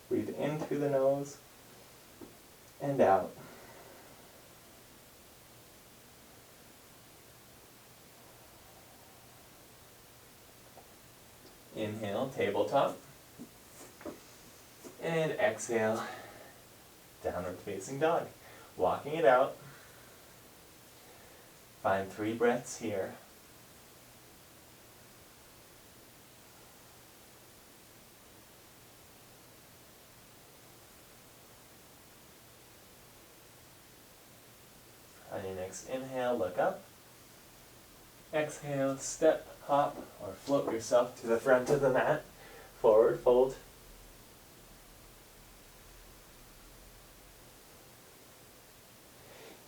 Breathe in through the nose and out. Inhale, tabletop. And exhale, downward facing dog. Walking it out. Find 3 breaths here. On your next inhale, look up. Exhale, step, hop, or float yourself to the front of the mat. Forward fold.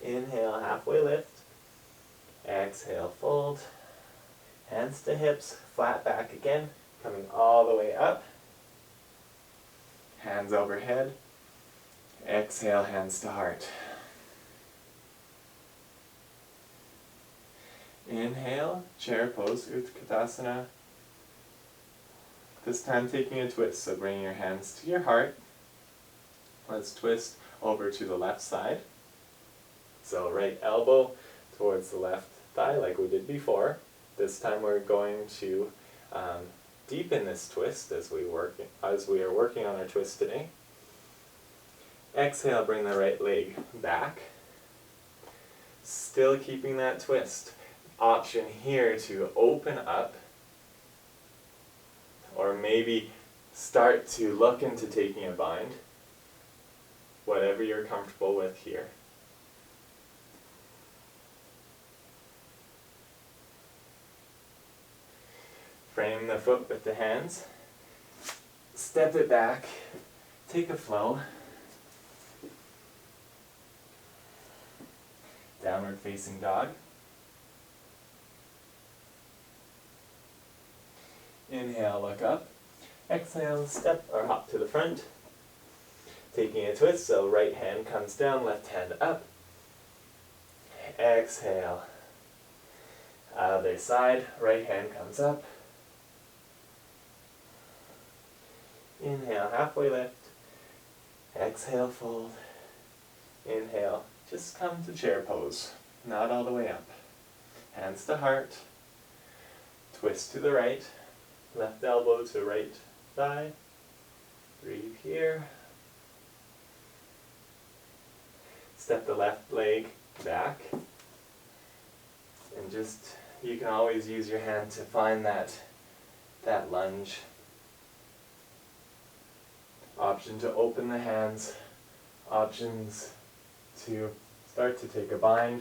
Inhale, halfway lift. Exhale, fold. Hands to hips, flat back again, coming all the way up. Hands overhead. Exhale, hands to heart. Inhale, chair pose, Utkatasana. This time taking a twist, so bring your hands to your heart. Let's twist over to the left side. So right elbow towards the left thigh like we did before. This time we're going to deepen this twist as we are working on our twist today. Exhale, bring the right leg back. Still keeping that twist. Option here to open up, or maybe start to look into taking a bind. Whatever you're comfortable with here. Frame the foot with the hands. Step it back. Take a flow. Downward facing dog. Inhale, look up. Exhale, step or hop to the front. Taking a twist, so right hand comes down, left hand up. Exhale. Other side, right hand comes up. Inhale, halfway lift. Exhale, fold. Inhale, just come to chair pose. Not all the way up. Hands to heart. Twist to the right. Left elbow to right thigh. Breathe here. Step the left leg back. And just, you can always use your hand to find that lunge. Option to open the hands. Options to start to take a bind.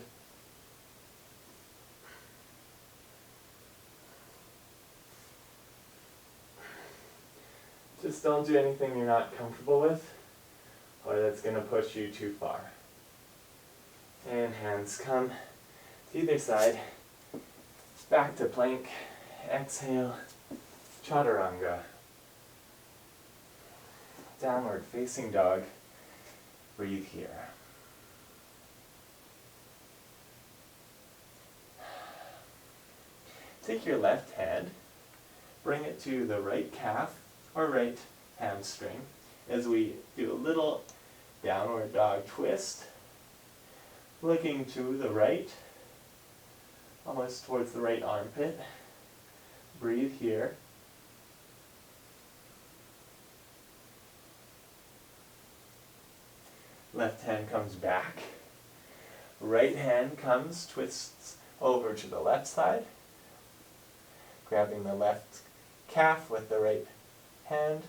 Just don't do anything you're not comfortable with, or that's going to push you too far. And hands come to either side. Back to plank. Exhale. Chaturanga. Downward facing dog. Breathe here. Take your left hand, bring it to the right calf or right hamstring as we do a little downward dog twist. Looking to the right, almost towards the right armpit. Breathe here. Left hand comes back. Right hand comes, twists over to the left side. Grabbing the left calf with the right hand.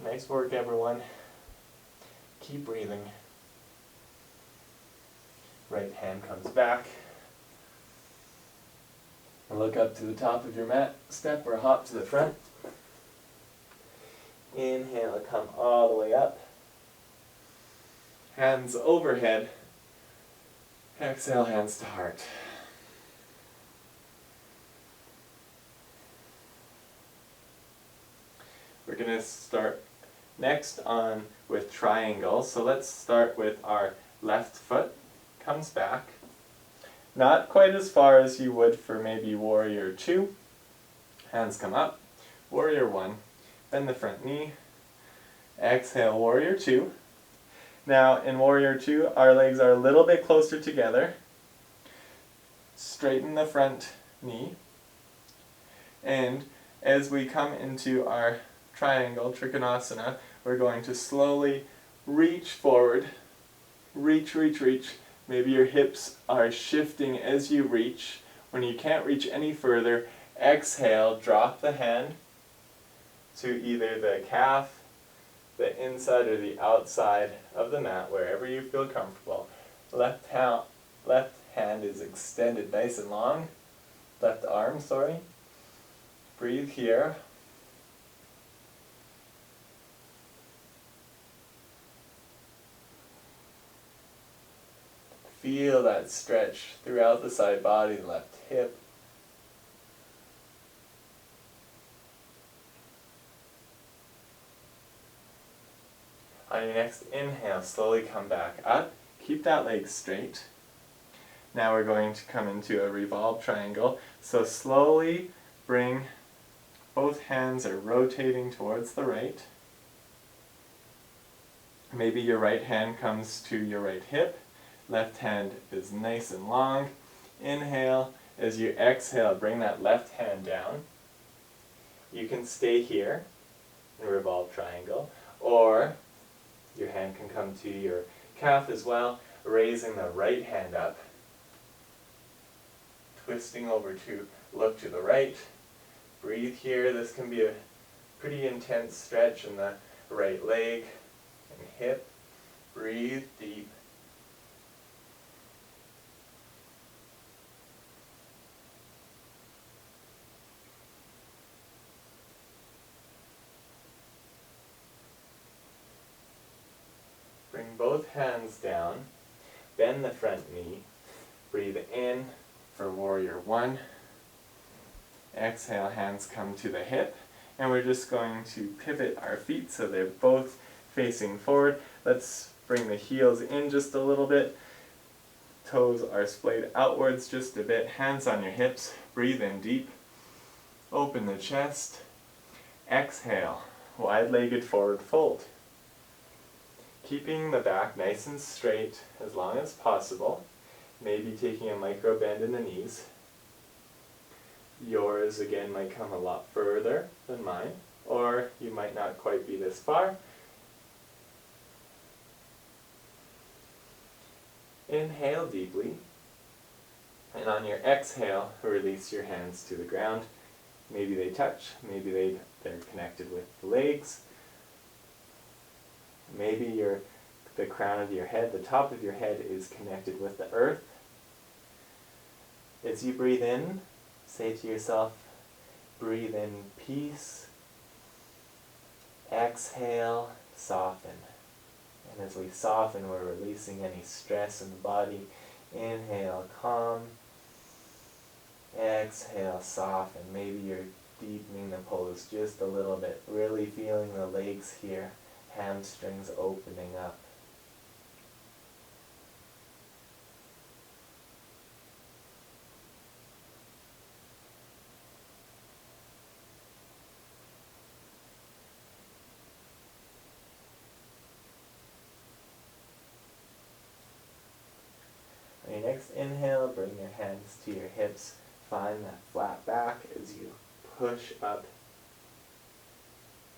Nice work, everyone. Keep breathing. Right hand comes back. Look up to the top of your mat. Step or hop to the front. Inhale, come all the way up. Hands overhead. Exhale, hands to heart. We're going to start next on with triangles. So let's start with our left foot. Comes back. Not quite as far as you would for maybe warrior 2. Hands come up. Warrior 1. Bend the front knee. Exhale, Warrior 2. Now in Warrior 2, our legs are a little bit closer together. Straighten the front knee. And as we come into our triangle, Trikonasana, we're going to slowly reach forward. Reach, reach, reach. Maybe your hips are shifting as you reach. When you can't reach any further, exhale, drop the hand to either the calf, the inside or the outside of the mat, wherever you feel comfortable. Left hand is extended nice and long. Left arm, sorry. Breathe here. Feel that stretch throughout the side body, left hip. On your next inhale, slowly come back up. Keep that leg straight. Now we're going to come into a revolved triangle. So slowly bring both hands are rotating towards the right. Maybe your right hand comes to your right hip. Left hand is nice and long. Inhale. As you exhale, bring that left hand down. You can stay here in a revolved triangle, or your hand can come to your calf as well, raising the right hand up. Twisting over to look to the right. Breathe here. This can be a pretty intense stretch in the right leg and hip. Breathe deep. Bring both hands down. Bend the front knee. Breathe in for Warrior 1. Exhale, hands come to the hip. And we're just going to pivot our feet so they're both facing forward. Let's bring the heels in just a little bit. Toes are splayed outwards just a bit. Hands on your hips. Breathe in deep. Open the chest. Exhale, wide-legged forward fold. Keeping the back nice and straight as long as possible. Maybe taking a micro bend in the knees. Yours again might come a lot further than mine, or you might not quite be this far. Inhale deeply, and on your exhale, release your hands to the ground. Maybe they touch, maybe they're connected with the legs. Maybe the crown of your head, the top of your head is connected with the earth. As you breathe in, say to yourself, breathe in peace. Exhale, soften. And as we soften, we're releasing any stress in the body. Inhale, calm. Exhale, soften. Maybe you're deepening the pose just a little bit, really feeling the legs here. Hamstrings opening up. On your next inhale, bring your hands to your hips. Find that flat back as you push up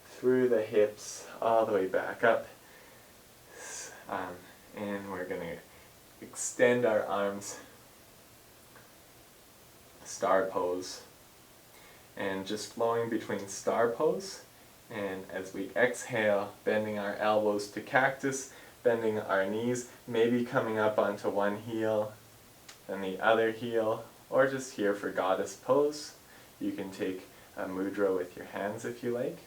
through the hips, all the way back up. And we're going to extend our arms, star pose. And just flowing between star pose, and as we exhale, bending our elbows to cactus, bending our knees, maybe coming up onto one heel, then the other heel, or just here for goddess pose. You can take a mudra with your hands if you like.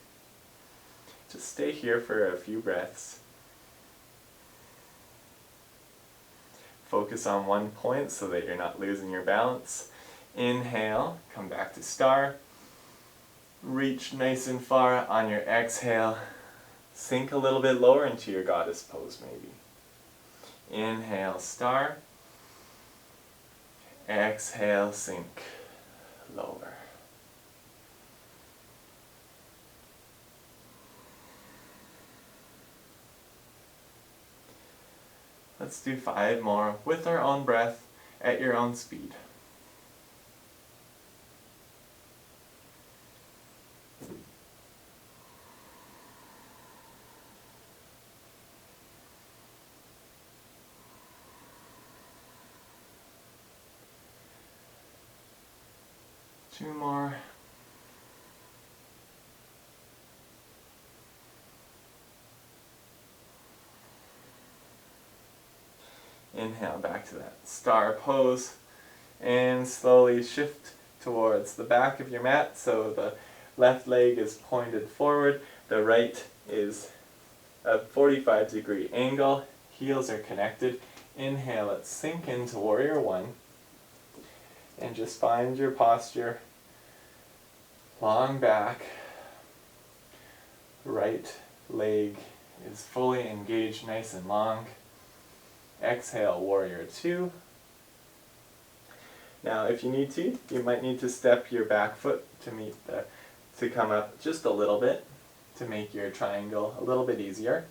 Just stay here for a few breaths. Focus on one point so that you're not losing your balance. Inhale, come back to star. Reach nice and far. On your exhale, sink a little bit lower into your goddess pose maybe. Inhale, star. Exhale, sink lower. Let's do 5 more with our own breath at your own speed. Two more. Inhale back to that star pose and slowly shift towards the back of your mat so the left leg is pointed forward, the right is a 45-degree angle, heels are connected. Inhale, let's sink into Warrior One and just find your posture. Long back, right leg is fully engaged, nice and long. Exhale, Warrior Two. Now if you need to, you might need to step your back foot to come up just a little bit to make your triangle a little bit easier.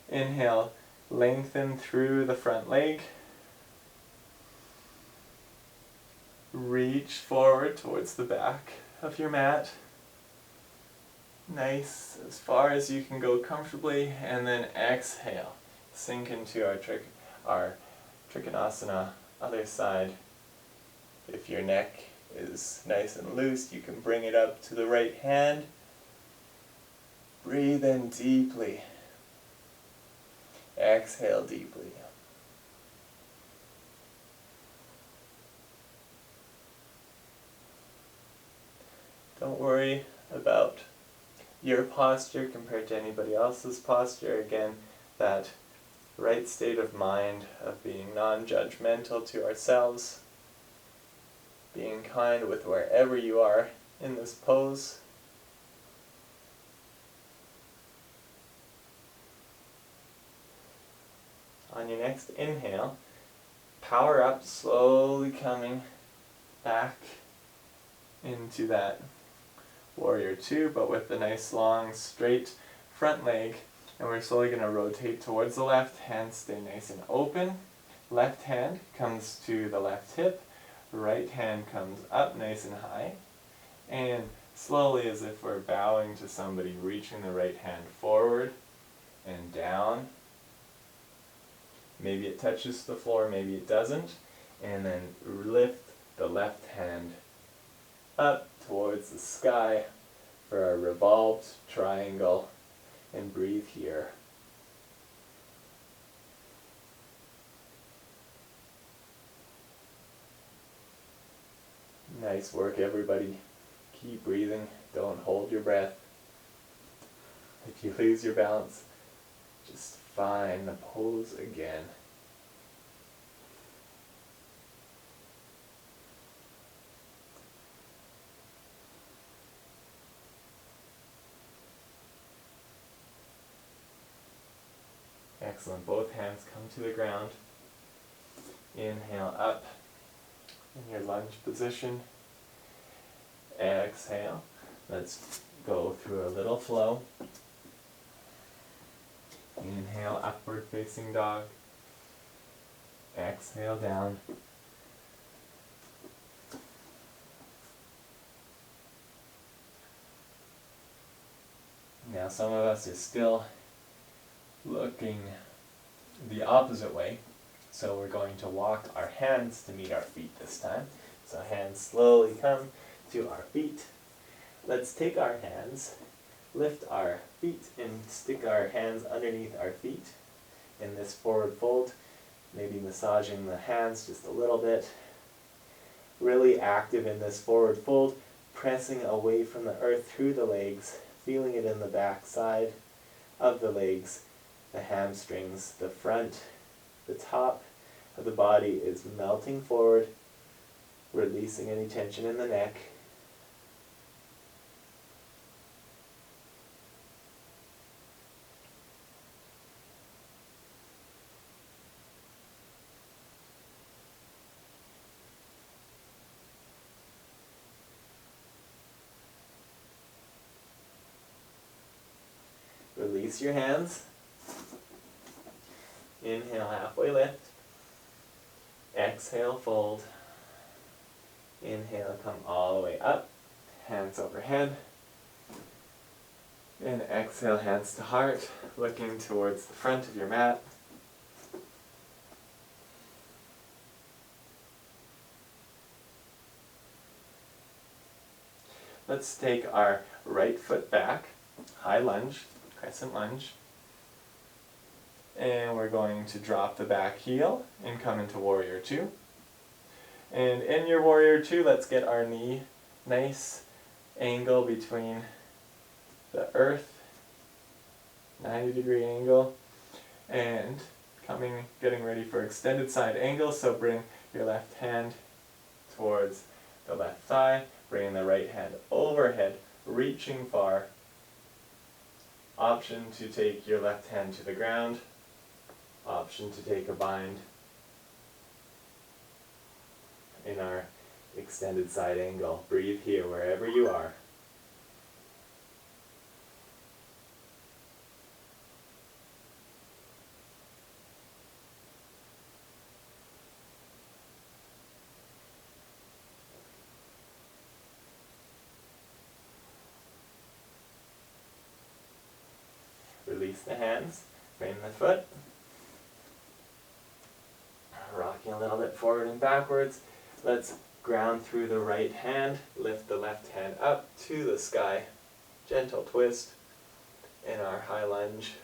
Inhale, lengthen through the front leg. Reach forward towards the back of your mat. Nice, as far as you can go comfortably, and then exhale. Sink into our Trikonasana, other side. If your neck is nice and loose, you can bring it up to the right hand. Breathe in deeply. Exhale deeply. Don't worry about your posture compared to anybody else's posture. Again, that right state of mind of being non-judgmental to ourselves, being kind with wherever you are in this pose. On your next inhale, power up, slowly coming back into that Warrior Two, but with the nice long straight front leg. And we're slowly going to rotate towards the left, hands stay nice and open. Left hand comes to the left hip, right hand comes up nice and high. And slowly, as if we're bowing to somebody, reaching the right hand forward and down. Maybe it touches the floor, maybe it doesn't. And then lift the left hand up towards the sky for our revolved triangle, and breathe here. Nice work, everybody. Keep breathing, don't hold your breath. If you lose your balance, just find the pose again. Excellent. Both hands come to the ground. Inhale up in your lunge position. Exhale. Let's go through a little flow. Inhale, upward facing dog. Exhale, down. Now some of us are still looking the opposite way, so we're going to walk our hands to meet our feet this time. So hands slowly come to our feet. Let's take our hands, lift our feet, and stick our hands underneath our feet in this forward fold, maybe massaging the hands just a little bit. Really active in this forward fold, pressing away from the earth through the legs, feeling it in the back side of the legs, the hamstrings, the front, the top of the body is melting forward, releasing any tension in the neck. Release your hands. Inhale, halfway lift. Exhale, fold. Inhale, come all the way up. Hands overhead. And exhale, hands to heart, looking towards the front of your mat. Let's take our right foot back, high lunge, crescent lunge. And we're going to drop the back heel and come into warrior two. And in your warrior two, let's get our knee nice angle between the earth, 90-degree angle, and getting ready for extended side angle. So bring your left hand towards the left thigh, bringing the right hand overhead, reaching far. Option to take your left hand to the ground. Option to take a bind in our extended side angle. Breathe here wherever you are. Release the hands, frame the foot. Rocking a little bit forward and backwards. Let's ground through the right hand, lift the left hand up to the sky. Gentle twist in our high lunge.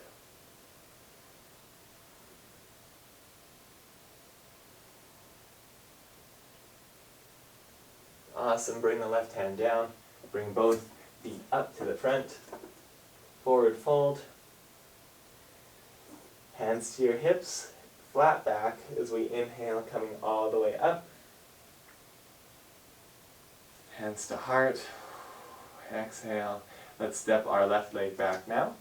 Awesome, bring the left hand down, bring both feet up to the front. Forward fold. Hands to your hips, flat back as we inhale, coming all the way up. Hands to heart. Exhale. Let's step our left leg back now.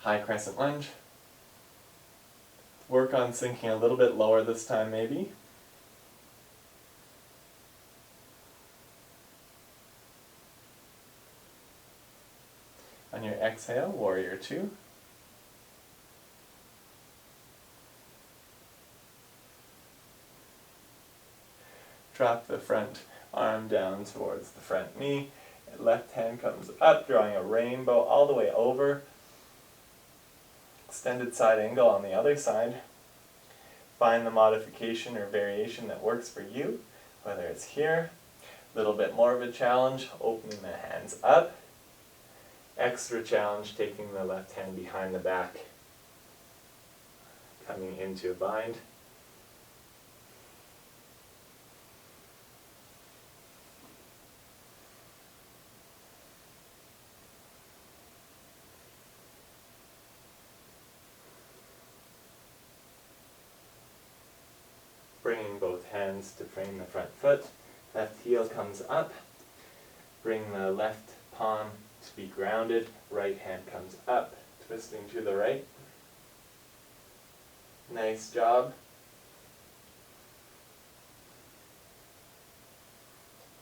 High crescent lunge. Work on sinking a little bit lower this time maybe. On your exhale, warrior two. Drop the front arm down towards the front knee. Left hand comes up, drawing a rainbow all the way over. Extended side angle on the other side. Find the modification or variation that works for you, whether it's here, a little bit more of a challenge, opening the hands up. Extra challenge, taking the left hand behind the back, coming into a bind. Bringing both hands to frame the front foot. Left heel comes up. Bring the left palm to be grounded. Right hand comes up, twisting to the right. Nice job.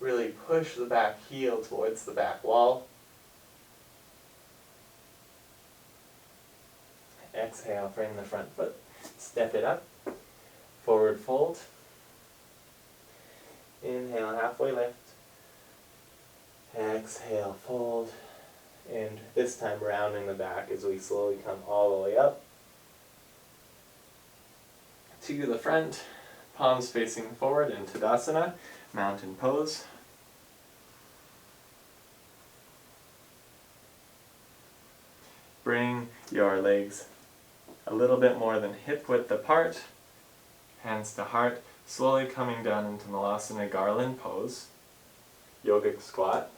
Really push the back heel towards the back wall. Exhale, frame the front foot. Step it up. Forward fold. Inhale, halfway lift. Exhale, fold. And this time rounding the back as we slowly come all the way up. To the front, palms facing forward in Tadasana, mountain pose. Bring your legs a little bit more than hip width apart. Hands to heart, slowly coming down into Malasana Garland pose, yogic squat.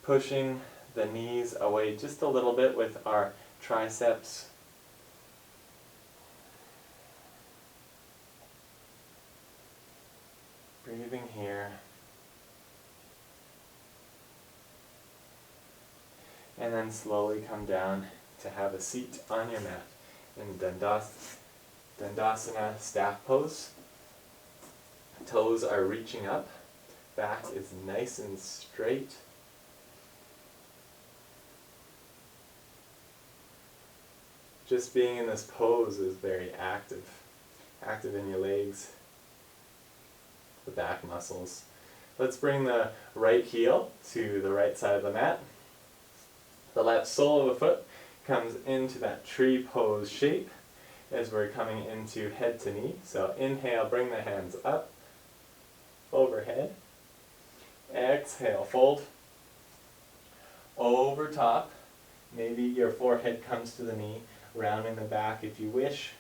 Pushing the knees away just a little bit with our triceps. Breathing here. And then slowly come down to have a seat on your mat. In Dandasana staff pose. Toes are reaching up. Back is nice and straight. Just being in this pose is very active. Active in your legs, the back muscles. Let's bring the right heel to the right side of the mat. The left sole of the foot comes into that tree pose shape as we're coming into head to knee. So inhale, bring the hands up, overhead. Exhale, fold. Over top. Maybe your forehead comes to the knee, rounding the back if you wish.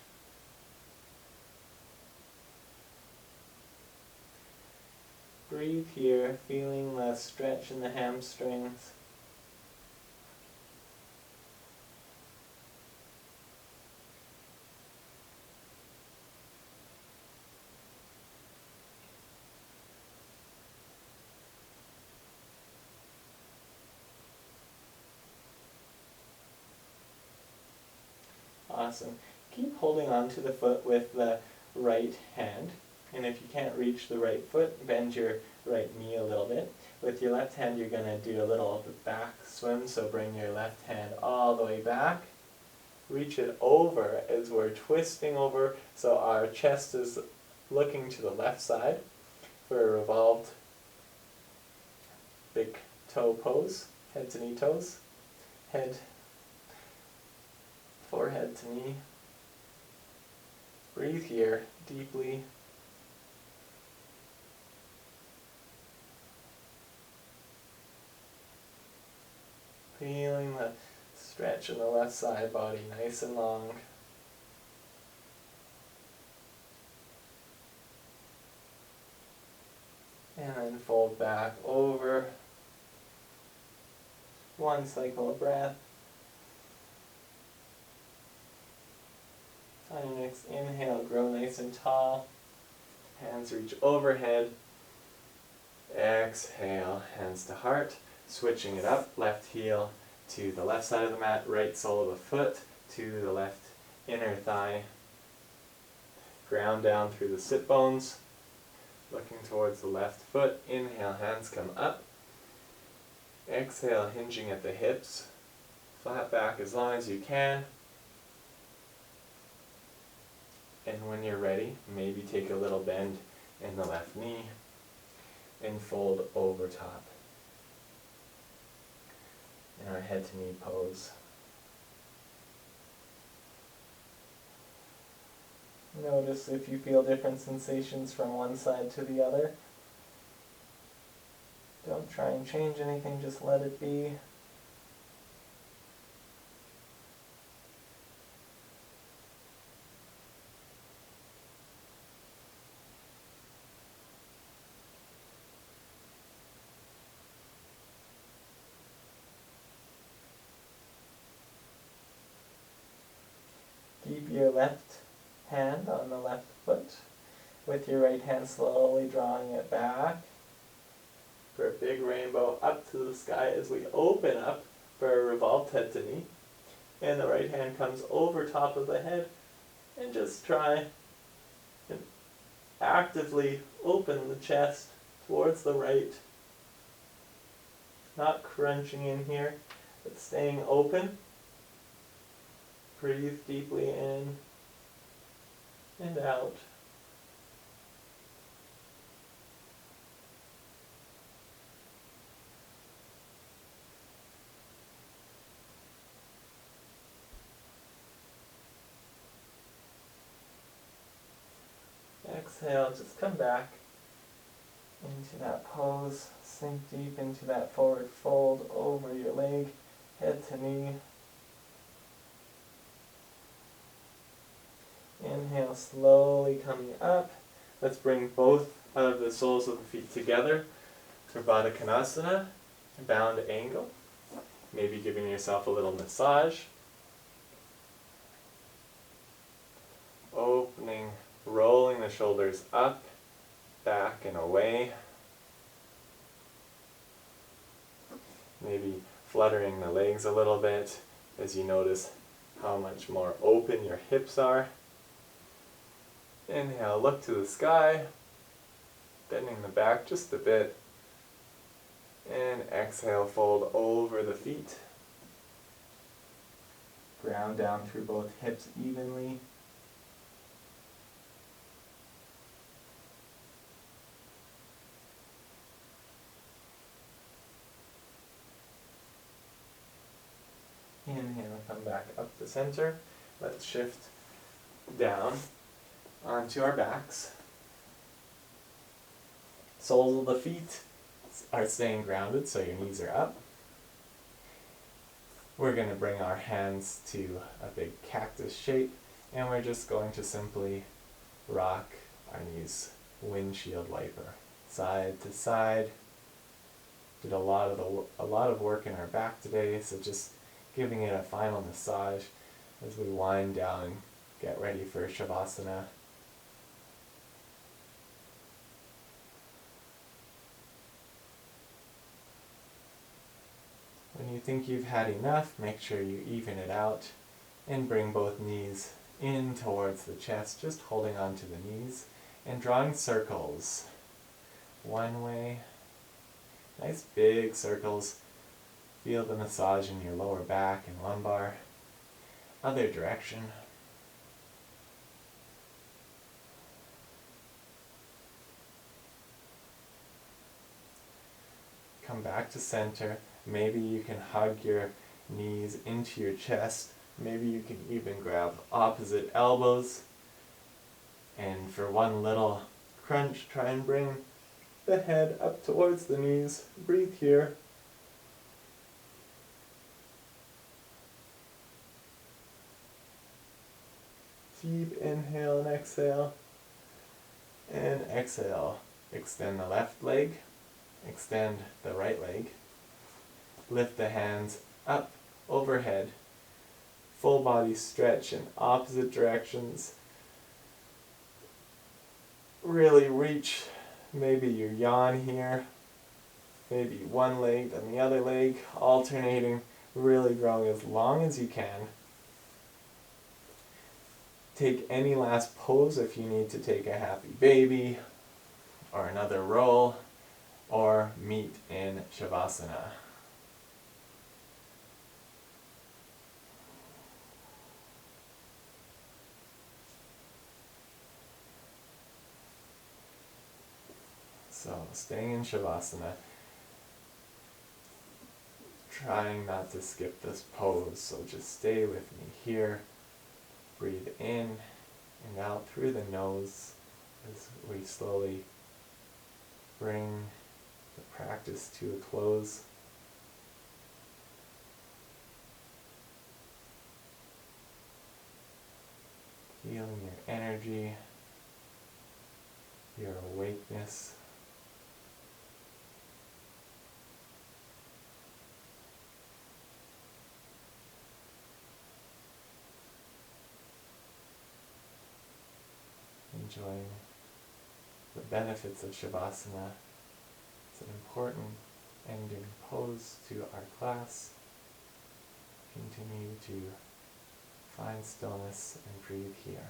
Breathe here, feeling the stretch in the hamstrings. Awesome. Keep holding on to the foot with the right hand. And if you can't reach the right foot, bend your right knee a little bit. With your left hand, you're going to do a little back swim, so bring your left hand all the way back. Reach it over as we're twisting over, so our chest is looking to the left side for a revolved big toe pose, head to knee toes. Forehead to knee. Breathe here deeply. Feeling the stretch in the left side body, nice and long. And then fold back over. One cycle of breath. On your next inhale, grow nice and tall. Hands reach overhead. Exhale, hands to heart. Switching it up, left heel to the left side of the mat, right sole of the foot to the left inner thigh. Ground down through the sit bones. Looking towards the left foot. Inhale, hands come up. Exhale, hinging at the hips. Flat back as long as you can. And when you're ready, maybe take a little bend in the left knee and fold over top in our head to knee pose. Notice if you feel different sensations from one side to the other. Don't try and change anything, just let it be. Keep your left hand on the left foot, with your right hand slowly drawing it back for a big rainbow up to the sky as we open up for a revolved head to knee. And the right hand comes over top of the head, and just try and actively open the chest towards the right. Not crunching in here, but staying open. Breathe deeply in and out. Exhale, just come back into that pose. Sink deep into that forward fold over your leg, head to knee. Inhale, slowly coming up. Let's bring both of the soles of the feet together for Baddha Konasana, bound angle. Maybe giving yourself a little massage. Opening, rolling the shoulders up, back and away. Maybe fluttering the legs a little bit as you notice how much more open your hips are. Inhale, look to the sky, bending the back just a bit. And exhale, fold over the feet. Ground down through both hips evenly. Inhale, come back up the center. Let's shift down onto our backs. Soles of the feet are staying grounded, so your knees are up. We're going to bring our hands to a big cactus shape, and we're just going to simply rock our knees, windshield wiper, side to side. Did a lot of work in our back today, so just giving it a final massage as we wind down and get ready for Shavasana. When you think you've had enough, make sure you even it out and bring both knees in towards the chest, just holding onto the knees and drawing circles. One way, nice big circles. Feel the massage in your lower back and lumbar. Other direction. Come back to center. Maybe you can hug your knees into your chest. Maybe you can even grab opposite elbows. And for one little crunch, try and bring the head up towards the knees. Breathe here. Deep inhale and exhale. And exhale. Extend the left leg. Extend the right leg. Lift the hands up overhead. Full body stretch in opposite directions. Really reach. Maybe you yawn here. Maybe one leg, then the other leg. Alternating. Really growing as long as you can. Take any last pose if you need to take a happy baby, or another roll, or meet in Shavasana. So, staying in Shavasana, trying not to skip this pose, so just stay with me here. Breathe in and out through the nose as we slowly bring the practice to a close. Feeling your energy, your awakeness. Enjoying the benefits of Shavasana. It's an important ending pose to our class. Continue to find stillness and breathe here.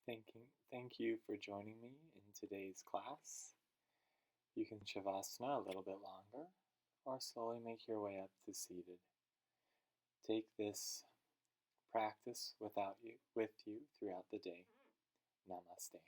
Thank you for joining me in today's class. You can Shavasana a little bit longer, or slowly make your way up to seated. Take this practice with you throughout the day. Namaste.